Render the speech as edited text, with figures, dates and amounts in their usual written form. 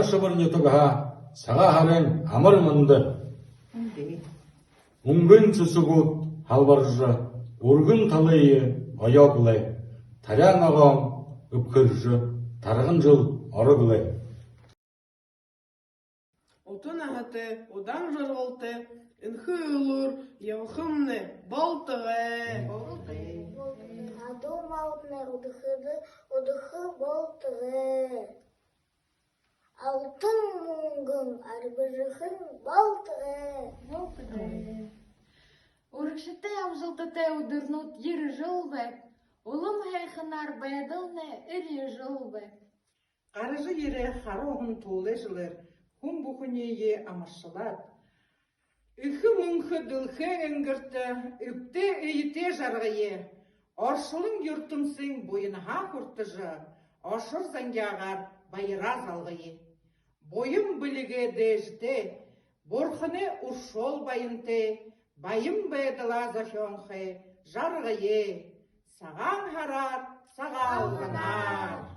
шыбыр нютыға саға харен амыр мынды. Унгын чусугут халбаржы, ургын талайы оягылы, тарян ағам үпкіржі, тарғын жыл арығылы. Отын ағыты, одан жырғылты, үнхі ұлыр, еуқымны, болтығы. Адым алтны, удықы болтығы. Алтын мұңғын, арбыжықын болтығы. Урықшыты амжылтыты удырнут ері жылбы. Улым хайхынар баядылны үрі жылбы. Қарыжы ері қаруғын толы жылыр, күн бұқынеге амашылар. Үхі мұңқы дүлхі өңгірті, үкті үйіте жарғайы. Оршылың юртымсың бойынаға құртыжы, ашыр зәңгеғар байыраз алғайы. Бойым біліге дәжді, борхыны ұршол байынты, байым бәділа зашонқы жарғайы. Саған харар, сағалғанар.